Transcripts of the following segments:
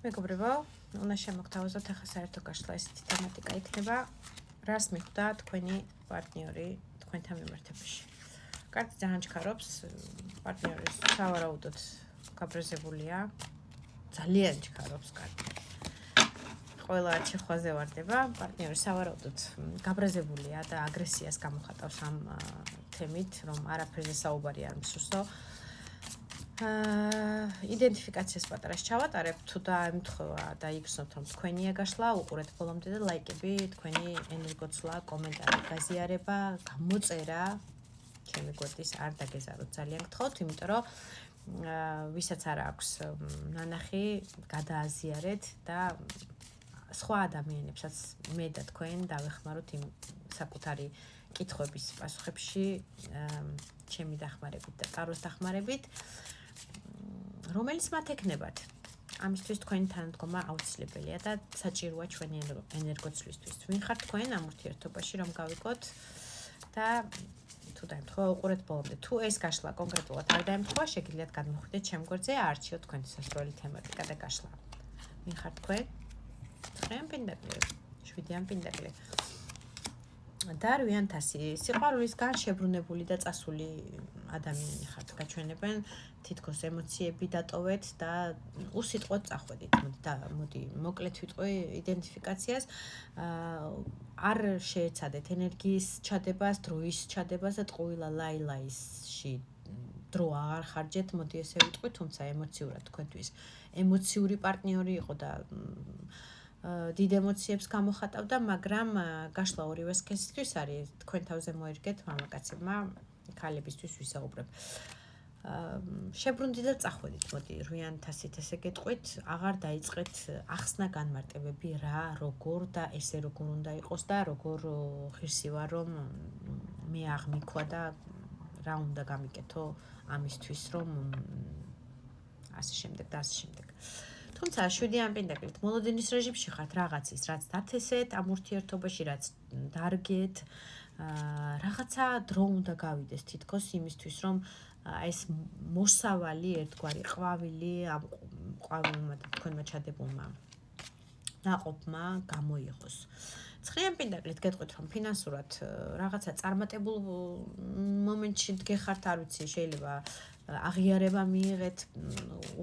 მეგობრებო, უნდა შემოგთავაზოთ ახლა საერთო გაშლა ესეთი თემატიკა იქნება, რას მიხვდა თქვენი პარტნიორი თქვენთან მიმართებაში. კარგი ძალიან ჩქარობს, პარტნიორის სავარაუდოდ გაბრაზებულია, ძალიან ჩქარობს კარგი. ყველა შეხვაზე ვარდება, პარტნიორი სავარაუდოდ გაბრაზებულია და აგრესიას გამოხატავს ამ თემით, რომ არაფერზე საუბარი არ მსურსო. იდენტიფიკაციას პატარას ჩავატარებ, თუ დაემთხვევა და იგრძნობთ, რომ თქვენია გაშლა, უყურეთ ბოლომდე და ლაიკები, თქვენი ენერგოცვლა, კომენტარი, გაზიარება, გამოწერა, ჩემი გვერდის არ დაგეზაროთ, ძალიან გთხოვთ, იმიტომ რომ ვისაც არ აქვს ნანახი, გადააზიარეთ და სხვა ადამიანებსაც მე და თქვენ დავეხმაროთ იმ საკუთარი კითხვების პასუხებში, ჩემი დახმარებით და ტაროს დახმარებით, რომელიც მათ ეკნებათ. ამისთვის თქვენი თანადგომა აუცილებელია და საჭიროა ჩვენი ენერგოცვლისთვის. ვინ ხართ თქვენ ამ ურთიერთობაში, რომ გავიგოთ და თუ დაემთხვევა, უყურეთ ბოლომდე. თუ ეს გაშლა კონკრეტულად არ დაემთხვევა, შეგიძლიათ გადმოხვიდეთ ჩემ გვერდზე, აარჩიოთ თქვენი სასურველი თემატიკა და გაშლა. ვინ ხართ თქვენ? 9-იან პინდაკლი, 7-იან პინდაკლი. და 8-1000 სიყვარულისგან შებრუნებული და წასული ადამიანი ხართ, გაჩვენებენ თითქოს ემოციები დატოვეთ და უსიტყვოდ წახვედით. მოდი მოკლედ ვიტყვი იდენტიფიკაციას. არ შეეცადეთ ენერგიის ჩადებას, დროის ჩადებას და ტყუილა ლაილაისში დრო აღარ ხარჯეთ, მოდი ესე ვიტყვი, თუმცა ემოციურად თქვენთვის ემოციური პარტნიორი იყო და დიდ ემოციებს გამოხატავდა, მაგრამ გაშლა ორივე სქესისთვის არის, თქვენ თავზე მოერგეთ მამაკაცებმა, ქალებისთვის ვისაუბრებ. შებრუნდით და წახვედით, მოდი 8-1000-ით ესე გეტყვით, აღარ დაიწყეთ ახსნა განმარტებები რა, როგორ და ესე როგორ უნდა იყოს და როგორ ღირსი ვარ, რომ მე აღმიქვა და რა უნდა გამიკეთო ამისთვის, რომ ასე შემდეგ და ასე შემდეგ. თუმცა 7-იან პინდაკლით მოლოდინის რეჟიმში ხართ რაღაცის, რაც დათესეთ ამ ურთიერთობაში, რაც დარგეთ, რაღაცა დრო უნდა გავიდეს თითქოს იმისთვის, რომ ეს მოსავალი ერთგვარი ყვავილი ამ ყვავილმა და თქვენმა ჩადებულმა ნაყოფმა გამოიღოს. 9-იან პინდაკლით გეტყვით, რომ ფინანსურად რაღაცა წარმატებულ მომენტში დგეხართ, არ ვიცი, შეიძლება აღიარება მიიღეთ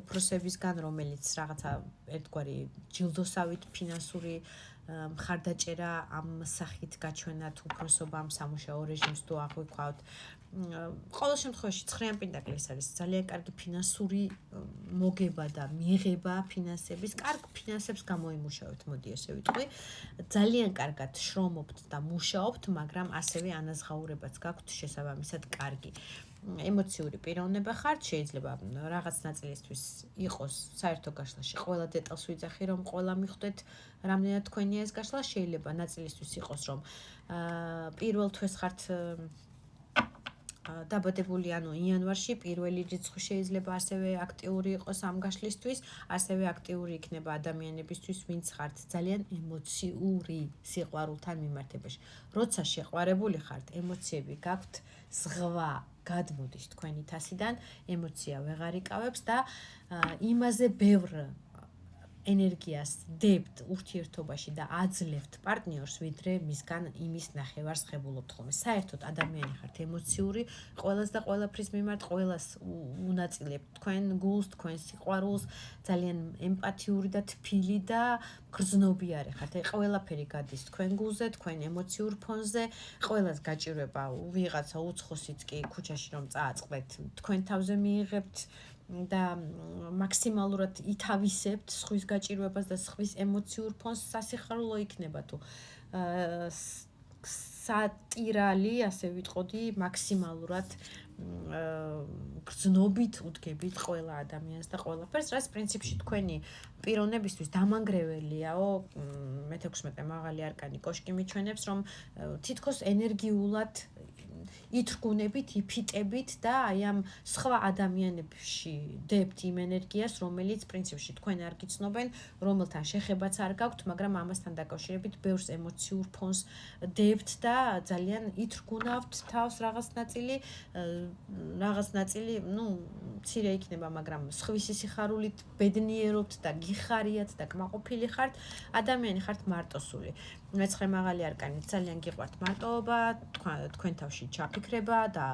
უფროსებისგან, რომელიც რაღაცა ერთგვარი ჯილდოსავით ფინანსური მხარდაჭერა ამ სახით გაჩვენათ უფროსობამ, სამუშაო რეჟიმს თუ აღვიქვათ. ყოველ შემთხვევაში 9-იან პინდაკლი ეს არის ძალიან კარგი ფინანსური მოგება და მიღება ფინანსების, კარგ ფინანსებს გამოიმუშავებთ, მოდი ესე ვიტყვი. ძალიან კარგად შრომობთ და მუშაობთ, მაგრამ ასევე ანაზღაურებაც გაქვთ შესაბამისად კარგი. ემოციური პიროვნება ხართ, შეიძლება რაღაც ნაწილისთვის იყოს საერთო გაშლაში. ყველა დეტალს ვიძახი, რომ ყველა მიხვდეთ, რამდენად თქვენია ეს გაშლა, შეიძლება ნაწილისთვის იყოს, რომ პირველ თვეს ხართ დაბადებული, ანუ იანვარში პირველი რიცხვი შეიძლება ასევე აქტიური იყოს ამ გაშლისთვის, ასევე აქტიური იქნება ადამიანებისთვის, ვინც ხართ ძალიან ემოციური სიყვარულთან მიმართებაში. როცა შეყვარებული ხართ, ემოციები გაქვთ ზღვა, გადმოდის თქვენი თასიდან, ემოცია ვეღარ იკავებს და იმაზე ბევრ ენერგიას დებთ ურთიერთობაში და აძლევთ პარტნიორს, ვიდრე მისგან იმის ნახევარს ღებულობთ ხოლმე. საერთოდ ადამიანი ხართ ემოციური, ყველას და ყველაფრის მიმართ, ყველას უნაწილებთ თქვენ გულს, თქვენ სიყვარულს, ძალიან ემპათიური და თბილი და გრძნობიარე ხართ. აი ყველაფერი გადის თქვენ გულზე, თქვენ ემოციურ ფონზე, ყველას გაჭირვება ვიღაცა უცხოსიც კი ქუჩაში რომ წააწყდეთ, თქვენ თავზე მიიღებთ და მაქსიმალურად ითავისებთ სხვის გაჭირვებას და სხვის ემოციურ ფონს, სასიხარულო იქნება თუ სატირალი, ასე ვიტყოდი, მაქსიმალურად გრძნობით უდგებით ყველა ადამიანს და ყველაფერს, რაც პრინციპში თქვენი პიროვნებისთვის დამანგრეველიაო. მე-16 მაღალი არკანი კოშკი მიჩვენებს, რომ თითქოს ენერგიულად ითრგუნებით, იფიტებით და აი ამ სხვა ადამიანებში დებთ იმ ენერგიას, რომელიც პრინციპში თქვენ არ გიცნობენ, რომელთან შეხებაც არ გაქვთ, მაგრამ ამასთან დაკავშირებით ბევრს ემოციურ ფონს დებთ და ძალიან ითრგუნავთ თავს რაღაც ნაწილი, მცირე იქნება, მაგრამ სხვისი სიხარულით ბედნიერობთ და გიხარიათ და კმაყოფილი ხართ, ადამიანი ხართ მარტოსული. მეცხრე მაღალი არკანი ძალიან გიყვართ მარტოობა, თქვენ თავში ჩაფიქრება და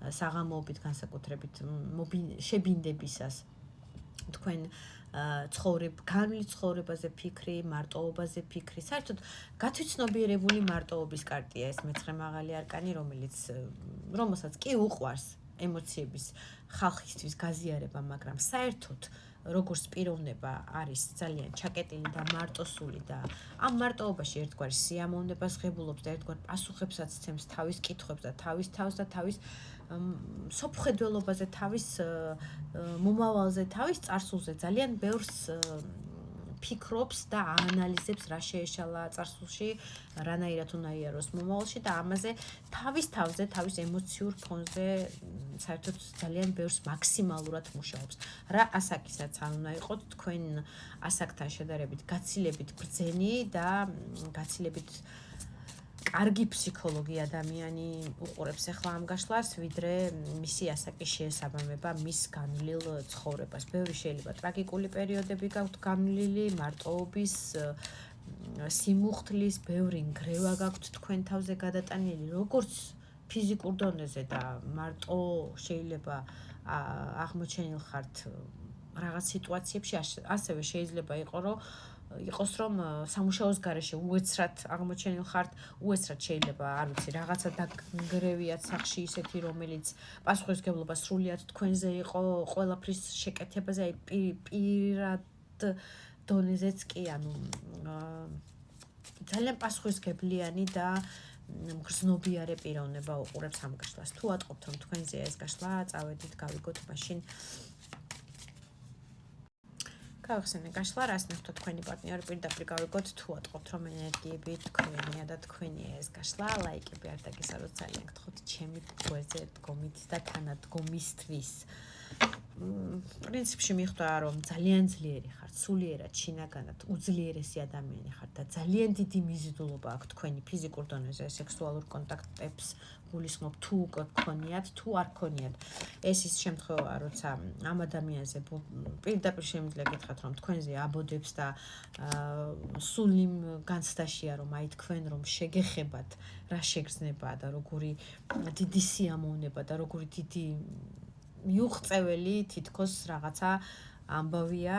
საღამოობით განსაკუთრებით შებინდებისას თქვენ განვლილ ცხოვრებაზე ფიქრი, მარტოობაზე ფიქრი. საერთოდ გათვითცნობიერებული მარტოობის კარტია ეს მეცხრე მაღალი არკანი, რომელსაც კი უყვარს ემოციების ხალხისთვის გაზიარება, მაგრამ საერთოდ როგორც პიროვნება არის ძალიან ჩაკეტილი და მარტოსული და ამ მარტოობაში ერთგვარი სიამოვნებას ღებულობს და ერთგვარ პასუხებსაც ცემს თავის კითხვებს და თავის თავს და თავის სოფხედველობაზე, თავის მომავალზე, თავის წარსულზე ძალიან ბევრს ფიქრობს და აანალიზებს რა შეეშალა წარსულში, რანაირად უნდა იაროს მომავალში და ამაზე თავის თავზე, თავის ემოციურ ფონზე საერთოდ ძალიან ბევრს მაქსიმალურად მუშაობს. რა ასაკისაც არ უნდა იყოთ, თქვენ ასაკთან შედარებით გაცილებით ბრძენი და გაცილებით კარგი ფსიქოლოგი ადამიანი უყურებს ახლა ამ გაშლას, ვიდრე მისი ასაკის შეესაბამება მის განვლილ ცხოვრებას. ბევრი შეიძლება ტრაგიკული პერიოდები გაქვთ განვლილი, მარტოობის, სიმუხთლის, ბევრი ნგრევა გაქვთ თქვენ თავზე გადატანილი, როგორც ფიზიკურ დონეზე და მარტო შეიძლება აღმოჩენილ ხართ რაღაც სიტუაციებში, ასევე შეიძლება იყოს რომ სამუშაოს გარეშე უეცრად აღმოჩენილ ხართ, უეცრად შეიძლება, არ ვიცი, რაღაცა დაგრევიათ სახში ისეთი, რომელიც პასუხისმგებლობა სრულიად თქვენზე იყო, ყველაფრის შეკეთებაზე, აი პირად დონეზეც კი, ძალიან პასუხისმგებლიანი და მგრძნობიარე პიროვნება უყურებს ამ გაშლას. თუ ატყობთ რომ თქვენზეა ეს გაშლა, წავედით, გავიგოთ მაშინ გავიხსენე გაშლა, რას ნახოთ თქვენი პარტნიორი პირდაპირ გავიგოთ, თუ ატყობთ რომ ენერგიები თქვენია და თქვენია ეს გაშლა, ლაიკები არ დაგესაროთ, ძალიან გთხოვთ ჩემი გვერდზე დგომით და თანადგომისთვის. პრინციპში მიხვდა რომ ძალიან ძლიერი ხართ, სულიერად, შინაგანად, უძლიერესი ადამიანი ხართ და ძალიან დიდი მიზიდულობა აქვს თქვენი ფიზიკურ დონეზე სექსუალურ კონტაქტებს გულისხმობ თუ გქონიათ, თუ არ გქონიათ. ეს ის შემთხვევაა, როცა ამ ადამიანზე პირდაპირ შემიძლია გითხრათ, რომ თქვენზე აბოდებს და სულ იმ განცდაშია, რომ აი თქვენ რომ შეგეხებათ, რა შეგრძნება და როგორი დიდი სიამოვნება და როგორი დიდი მიუღწეველი თითქოს რაღაცა ამბავია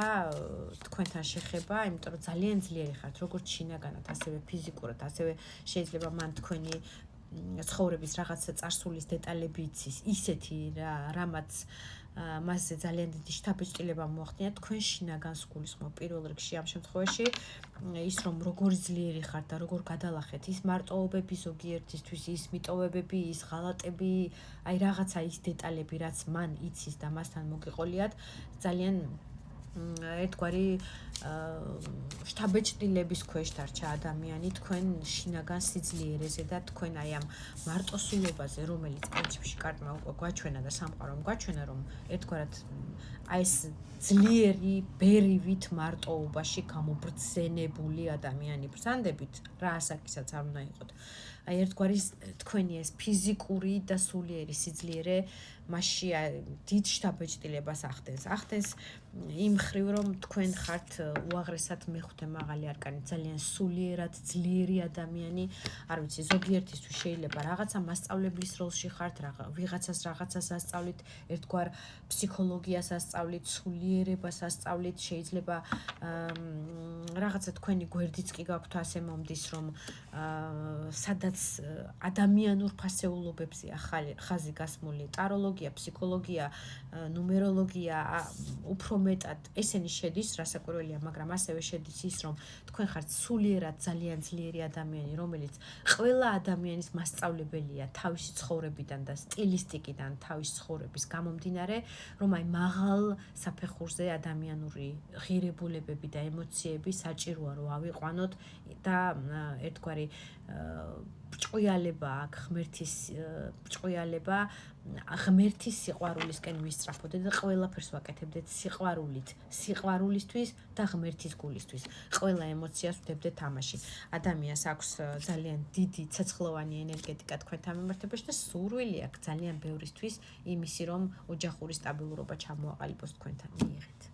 თქვენთან შეხება, იმიტომ რომ ძალიან ძლიერი ხართ, როგორც შინაგანად, ასევე ფიზიკურად, ასევე შეიძლება მან თქვენი ცხოვრების რაღაცა წარსულის დეტალები იცის, ისეთი რამაც მასზე ძალიან დიდი შთაბეჭდილება მოახდინა თქვენ შინაგანს გულისხმობ პირველ რიგში ამ შემთხვევაში ის რომ როგორი ძლიერი ხართ და როგორ გადალახეთ ის მარტოობები ზოგიერთისთვის ის მიტოვებები ის ღალატები აი რაღაცა ის დეტალები რაც მან იცის და მასთან მოგიყოლიათ ძალიან ერთგვარი შთაბეჭდილების ქვეშ დარჩა ადამიანი თქვენ შინაგან სიძლიერეზე და თქვენ აი ამ მარტოსულობაზე რომელიც პრინციპში კარტმა უკვე გვაჩვენა და სამყარომ გვაჩვენა რომ ერთგვარად აი ეს ძლიერი ბერივით მარტოობაში გამობრძენებული ადამიანი ბრძანდებით რა ასაკისაც არ უნდა იყოთ აი ერთგვარი თქვენი ეს ფიზიკური და სულიერი სიძლიერე მასში დიდ შთაბეჭდილებას ახდენს იმ ხრივ რომ თქვენ ხართ უაღრესად მეხუთე მაღალი არკანი ძალიან სულიერად ძლიერი ადამიანი არ ვიცი ზოგიერთისთვის შეიძლება რაღაცა მასწავლებლის როლში ხართ ვიღაცას რაღაცას ასწავლით ერთგვარ ფსიქოლოგიას ასწავლით სულიერებას ასწავლით შეიძლება რაღაცა თქვენი გვერდიც კი გაქვთ ასე მომდის რომ სადაც ადამიანურ ფასეულობებზე ხაზი გასმული ტაროლოგია ფსიქოლოგია ნუმეროლოგია უფრო მეტად ესენი შედის რასაკვირველია მაგრამ ასევე შედის ის რომ თქვენ ხართ სულიერად ძალიან ძლიერი ადამიანი რომელიც ყველა ადამიანის მასწავლებელია თავისი ცხოვრებიდან და სტილისტიკიდან თავის ცხოვრების გამომდინარე რომ აი მაღალ საფეხურზე ადამიანური ღირებულებები და ემოციები საჭიროა რომ ავიყვანოთ და ერთგვარი ბრჭყვიალება აქვს, ბრჭყვიალება ღმერთის სიყვარულისკენ ვისწრაფოდეთ და ყველაფერს ვაკეთებდეთ სიყვარულისთვის და ღმერთის გულისთვის. ყველა ემოციას ვდებდეთ თამაში. ადამიანს აქვს ძალიან დიდი ცოცხლოვანი ენერგეტიკა თქვენთან მიმართებაში და სურვილი აქვს ძალიან ბევრისთვის იმისი, რომ ოჯახური სტაბილურობა ჩამოაყალიბოს თქვენთან მიიღეთ.